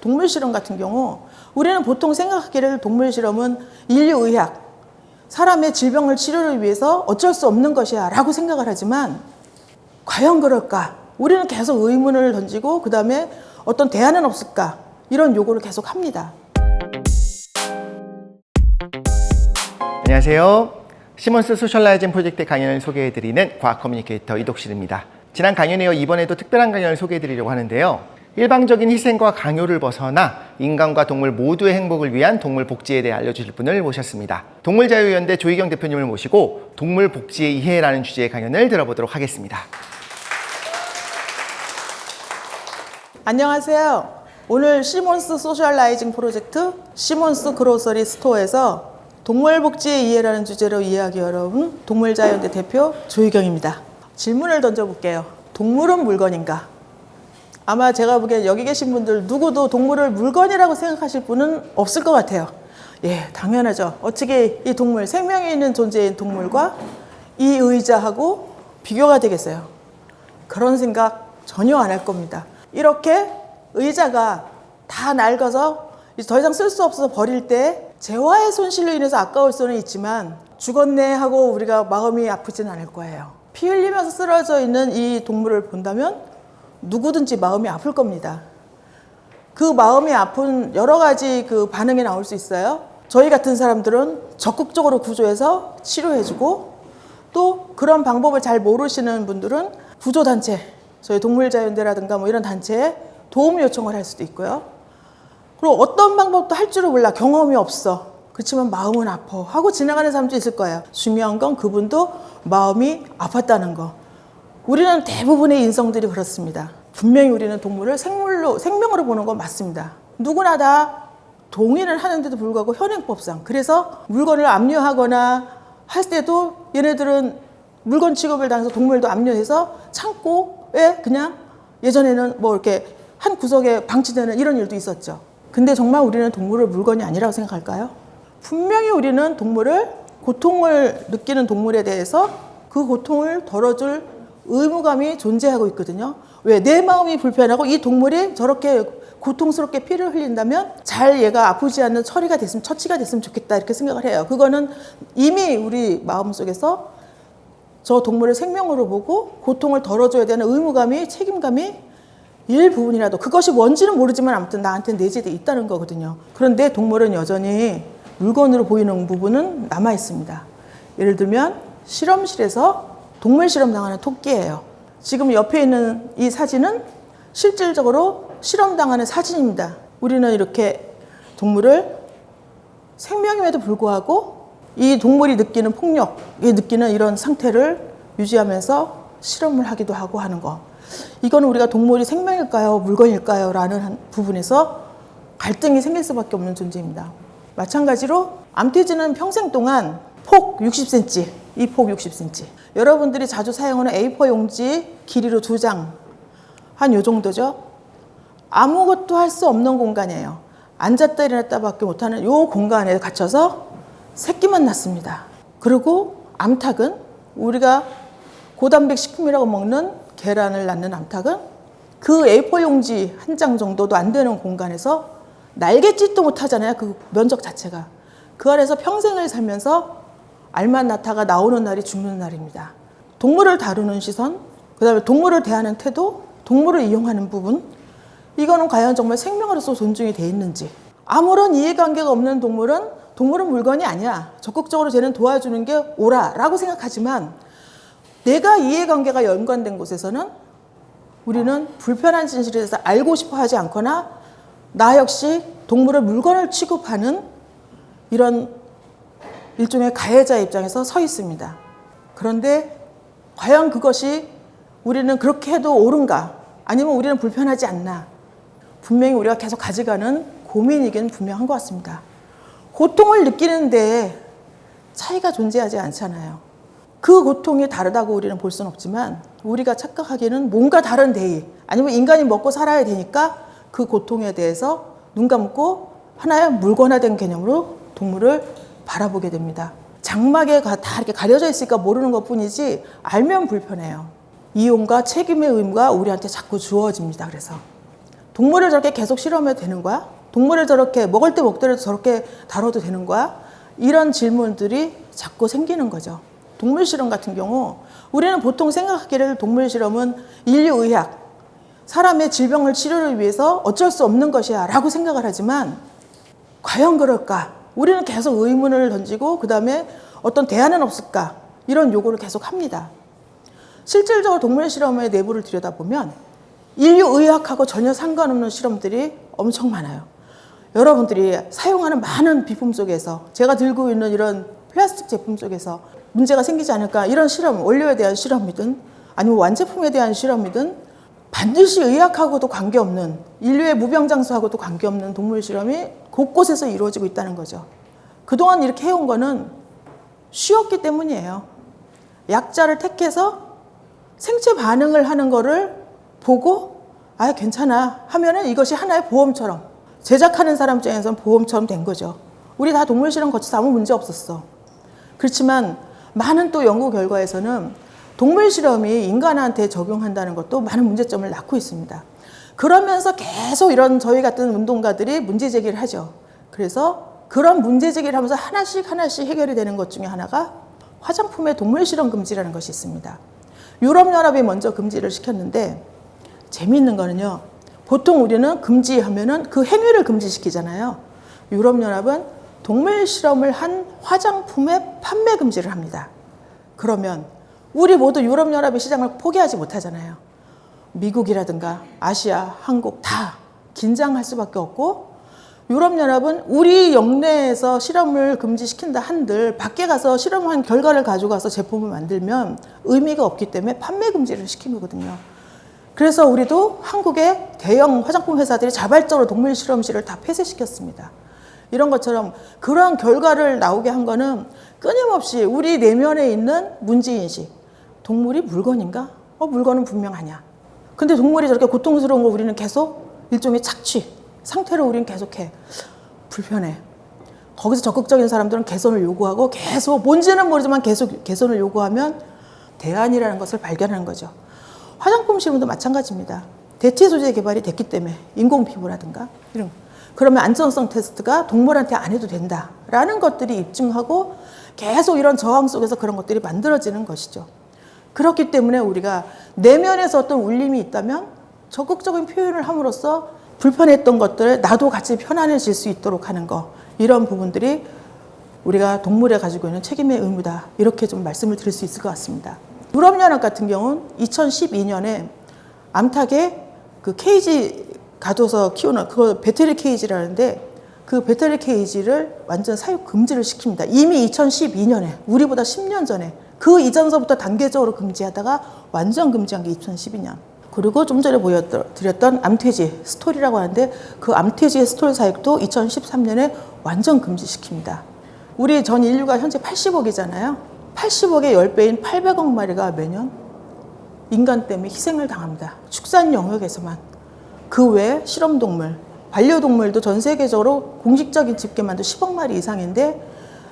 동물 실험 같은 경우 우리는 보통 생각하기를 동물 실험은 인류의학, 사람의 질병을 치료를 위해서 어쩔 수 없는 것이야 라고 생각을 하지만 과연 그럴까? 우리는 계속 의문을 던지고 그 다음에 어떤 대안은 없을까? 이런 요구를 계속 합니다. 안녕하세요. 시몬스 소셜라이징 프로젝트 강연을 소개해드리는 과학 커뮤니케이터 이독실입니다. 지난 강연에 이어 이번에도 특별한 강연을 소개해드리려고 하는데요. 일방적인 희생과 강요를 벗어나 인간과 동물 모두의 행복을 위한 동물 복지에 대해 알려주실 분을 모셨습니다. 동물자유연대 조희경 대표님을 모시고 동물 복지의 이해라는 주제의 강연을 들어보도록 하겠습니다. 안녕하세요. 오늘 시몬스 소셜라이징 프로젝트 시몬스 그로서리 스토어에서 동물 복지의 이해라는 주제로 이야기 여러분 동물자유연대 대표 조희경입니다. 질문을 던져볼게요. 동물은 물건인가? 아마 제가 보기엔 여기 계신 분들 누구도 동물을 물건이라고 생각하실 분은 없을 것 같아요. 예, 당연하죠. 어떻게 이 동물, 생명이 있는 존재인 동물과 이 의자하고 비교가 되겠어요? 그런 생각 전혀 안 할 겁니다. 이렇게 의자가 다 낡아서 이제 더 이상 쓸 수 없어서 버릴 때 재화의 손실로 인해서 아까울 수는 있지만 죽었네 하고 우리가 마음이 아프진 않을 거예요. 피 흘리면서 쓰러져 있는 이 동물을 본다면 누구든지 마음이 아플 겁니다. 그 마음이 아픈 여러 가지 그 반응이 나올 수 있어요. 저희 같은 사람들은 적극적으로 구조해서 치료해주고 또 그런 방법을 잘 모르시는 분들은 구조단체, 저희 동물자연대라든가 뭐 이런 단체에 도움 요청을 할 수도 있고요. 그리고 어떤 방법도 할 줄을 몰라, 경험이 없어. 그렇지만 마음은 아파 하고 지나가는 사람도 있을 거예요. 중요한 건 그분도 마음이 아팠다는 거. 우리는 대부분의 인성들이 그렇습니다. 분명히 우리는 동물을 생명으로 보는 건 맞습니다. 누구나 다 동의를 하는데도 불구하고 현행법상. 그래서 물건을 압류하거나 할 때도 얘네들은 물건 취급을 당해서 동물도 압류해서 창고에 그냥 예전에는 뭐 이렇게 한 구석에 방치되는 이런 일도 있었죠. 근데 정말 우리는 동물을 물건이 아니라고 생각할까요? 분명히 우리는 동물을, 고통을 느끼는 동물에 대해서 그 고통을 덜어줄 의무감이 존재하고 있거든요. 왜? 내 마음이 불편하고 이 동물이 저렇게 고통스럽게 피를 흘린다면 잘 얘가 아프지 않는 처치가 됐으면 좋겠다 이렇게 생각을 해요. 그거는 이미 우리 마음속에서 저 동물을 생명으로 보고 고통을 덜어줘야 되는 의무감이, 책임감이 일부분이라도, 그것이 뭔지는 모르지만 아무튼 나한테는 내재되어 있다는 거거든요. 그런데 동물은 여전히 물건으로 보이는 부분은 남아 있습니다. 예를 들면 실험실에서 동물 실험 당하는 토끼예요. 지금 옆에 있는 이 사진은 실질적으로 실험당하는 사진입니다. 우리는 이렇게 동물을 생명임에도 불구하고 이 동물이 느끼는 폭력이 느끼는 이런 상태를 유지하면서 실험을 하기도 하고 하는 거. 이거는 우리가 동물이 생명일까요? 물건일까요? 라는 부분에서 갈등이 생길 수밖에 없는 존재입니다. 마찬가지로 암돼지는 평생 동안 폭 60cm, 이 폭 60cm. 여러분들이 자주 사용하는 A4 용지 길이로 2장, 한 요 정도죠. 아무것도 할 수 없는 공간이에요. 앉았다 일어났다 밖에 못하는 요 공간에 갇혀서 새끼만 낳습니다. 그리고 암탉은 우리가 고단백 식품이라고 먹는 계란을 낳는 암탉은 그 A4 용지 한 장 정도도 안 되는 공간에서 날갯짓도 못 하잖아요. 그 면적 자체가. 그 안에서 평생을 살면서 알만 낳다가 나오는 날이 죽는 날입니다. 동물을 다루는 시선, 그 다음에 동물을 대하는 태도, 동물을 이용하는 부분, 이거는 과연 정말 생명으로서 존중이 돼 있는지. 아무런 이해관계가 없는 동물은 물건이 아니야. 적극적으로 쟤는 도와주는 게 옳아라고 생각하지만 내가 이해관계가 연관된 곳에서는 우리는 불편한 진실에 대해서 알고 싶어 하지 않거나 나 역시 동물을 물건을 취급하는 이런 일종의 가해자 입장에서 서 있습니다. 그런데 과연 그것이 우리는 그렇게 해도 옳은가? 아니면 우리는 불편하지 않나? 분명히 우리가 계속 가져가는 고민이긴 분명한 것 같습니다. 고통을 느끼는데 차이가 존재하지 않잖아요. 그 고통이 다르다고 우리는 볼 수는 없지만 우리가 착각하기에는 뭔가 다른 대의, 아니면 인간이 먹고 살아야 되니까 그 고통에 대해서 눈 감고 하나의 물건화된 개념으로 동물을 바라보게 됩니다. 장막에 다 이렇게 가려져 있으니까 모르는 것뿐이지 알면 불편해요. 이용과 책임의 의무가 우리한테 자꾸 주어집니다. 그래서 동물을 저렇게 계속 실험해도 되는 거야? 동물을 저렇게 먹을 때 먹더라도 저렇게 다뤄도 되는 거야? 이런 질문들이 자꾸 생기는 거죠. 동물 실험 같은 경우 우리는 보통 생각하기를 동물 실험은 인류의학, 사람의 질병을 치료를 위해서 어쩔 수 없는 것이야 라고 생각을 하지만 과연 그럴까? 우리는 계속 의문을 던지고 그 다음에 어떤 대안은 없을까? 이런 요구를 계속 합니다. 실질적으로 동물 실험의 내부를 들여다보면 인류의학하고 전혀 상관없는 실험들이 엄청 많아요. 여러분들이 사용하는 많은 비품 속에서 제가 들고 있는 이런 플라스틱 제품 속에서 문제가 생기지 않을까 이런 실험, 원료에 대한 실험이든 아니면 완제품에 대한 실험이든 반드시 의학하고도 관계없는 인류의 무병장수하고도 관계없는 동물 실험이 곳곳에서 이루어지고 있다는 거죠. 그동안 이렇게 해온 거는 쉬웠기 때문이에요. 약자를 택해서 생체 반응을 하는 거를 보고 아 괜찮아 하면은 이것이 하나의 보험처럼 제작하는 사람 입장에서는 보험처럼 된 거죠. 우리 다 동물 실험 거쳐서 아무 문제 없었어. 그렇지만 많은 또 연구 결과에서는 동물 실험이 인간한테 적용한다는 것도 많은 문제점을 낳고 있습니다. 그러면서 계속 이런 저희 같은 운동가들이 문제 제기를 하죠. 그래서 그런 문제 제기를 하면서 하나씩 해결이 되는 것 중에 하나가 화장품의 동물 실험 금지라는 것이 있습니다. 유럽연합이 먼저 금지를 시켰는데 재미있는 거는요. 보통 우리는 금지하면은 그 행위를 금지시키잖아요. 유럽연합은 동물 실험을 한 화장품의 판매 금지를 합니다. 그러면 우리 모두 유럽연합의 시장을 포기하지 못하잖아요. 미국이라든가 아시아, 한국 다 긴장할 수밖에 없고 유럽연합은 우리 영내에서 실험을 금지시킨다 한들 밖에 가서 실험한 결과를 가져가서 제품을 만들면 의미가 없기 때문에 판매 금지를 시킨 거거든요. 그래서 우리도 한국의 대형 화장품 회사들이 자발적으로 동물 실험실을 다 폐쇄시켰습니다. 이런 것처럼 그러한 결과를 나오게 한 거는 끊임없이 우리 내면에 있는 문제인식. 동물이 물건인가? 물건은 분명 아니야. 근데 동물이 저렇게 고통스러운 걸 우리는 계속 일종의 착취 상태로 우리는 계속해. 불편해. 거기서 적극적인 사람들은 개선을 요구하고 계속 뭔지는 모르지만 계속 개선을 요구하면 대안이라는 것을 발견하는 거죠. 화장품 실험도 마찬가지입니다. 대체 소재 개발이 됐기 때문에 인공 피부라든가 이런 그러면 안전성 테스트가 동물한테 안 해도 된다라는 것들이 입증하고 계속 이런 저항 속에서 그런 것들이 만들어지는 것이죠. 그렇기 때문에 우리가 내면에서 어떤 울림이 있다면 적극적인 표현을 함으로써 불편했던 것들을 나도 같이 편안해질 수 있도록 하는 거 이런 부분들이 우리가 동물에 가지고 있는 책임의 의무다 이렇게 좀 말씀을 드릴 수 있을 것 같습니다. 유럽연합 같은 경우는 2012년에 암탉에 그 케이지 가둬서 키우는 그거 배터리 케이지라는데 그 배터리 케이지를 완전 사육 금지를 시킵니다. 이미 2012년에 우리보다 10년 전에 그 이전서부터 단계적으로 금지하다가 완전 금지한 게 2012년. 그리고 좀 전에 보여드렸던 암돼지 스토리라고 하는데 그 암돼지의 스토리 사육도 2013년에 완전 금지시킵니다. 우리 전 인류가 현재 80억이잖아요. 80억의 10배인 800억 마리가 매년 인간 때문에 희생을 당합니다. 축산 영역에서만. 그 외에 실험동물, 반려동물도 전 세계적으로 공식적인 집계만도 10억 마리 이상인데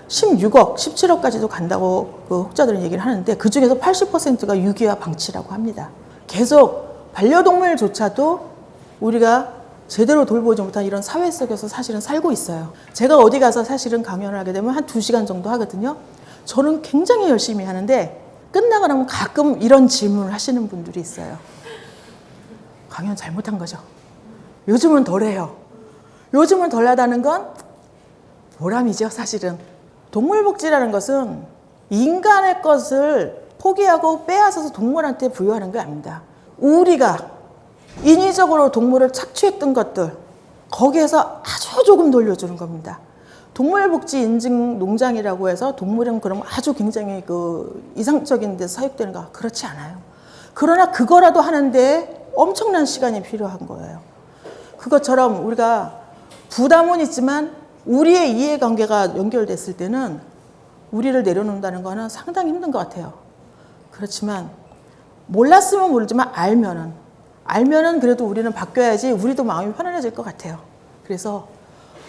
16억, 17억까지도 간다고 그 혹자들은 얘기를 하는데 그 중에서 80%가 유기와 방치라고 합니다. 계속 반려동물조차도 우리가 제대로 돌보지 못한 이런 사회 속에서 사실은 살고 있어요. 제가 어디 가서 사실은 강연을 하게 되면 한 2시간 정도 하거든요. 저는 굉장히 열심히 하는데 끝나고 나면 가끔 이런 질문을 하시는 분들이 있어요. 강연 잘못한 거죠. 요즘은 덜해요. 요즘은 덜 하다는 건 보람이죠, 사실은. 동물복지라는 것은 인간의 것을 포기하고 빼앗아서 동물한테 부여하는 게 아닙니다. 우리가 인위적으로 동물을 착취했던 것들, 거기에서 아주 조금 돌려주는 겁니다. 동물복지 인증 농장이라고 해서 동물은 그럼 아주 굉장히 그 이상적인 데서 사육되는 거 그렇지 않아요. 그러나 그거라도 하는데 엄청난 시간이 필요한 거예요. 그것처럼 우리가 부담은 있지만 우리의 이해관계가 연결됐을 때는 우리를 내려놓는다는 거는 상당히 힘든 것 같아요. 그렇지만 몰랐으면 모르지만 알면은 그래도 우리는 바뀌어야지 우리도 마음이 편안해질 것 같아요. 그래서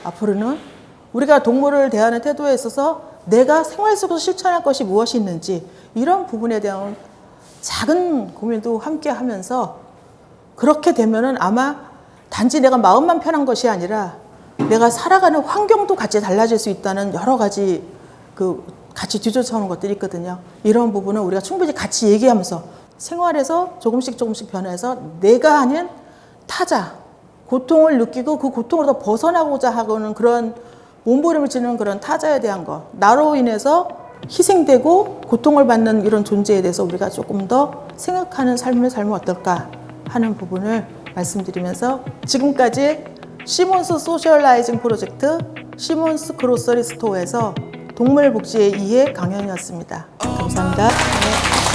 앞으로는 우리가 동물을 대하는 태도에 있어서 내가 생활 속에서 실천할 것이 무엇이 있는지 이런 부분에 대한 작은 고민도 함께 하면서 그렇게 되면은 아마 단지 내가 마음만 편한 것이 아니라 내가 살아가는 환경도 같이 달라질 수 있다는 여러 가지 같이 뒤쫓아오는 것들이 있거든요. 이런 부분은 우리가 충분히 같이 얘기하면서 생활에서 조금씩 변해서 내가 아닌 타자, 고통을 느끼고 그 고통으로부터 벗어나고자 하고는 그런 몸부림을 치는 그런 타자에 대한 것, 나로 인해서 희생되고 고통을 받는 이런 존재에 대해서 우리가 조금 더 생각하는 삶을 살면 어떨까 하는 부분을 말씀드리면서 지금까지 시몬스 소셜라이징 프로젝트 시몬스 그로서리 스토어에서 동물 복지의 이해 강연이었습니다. 감사합니다. 네.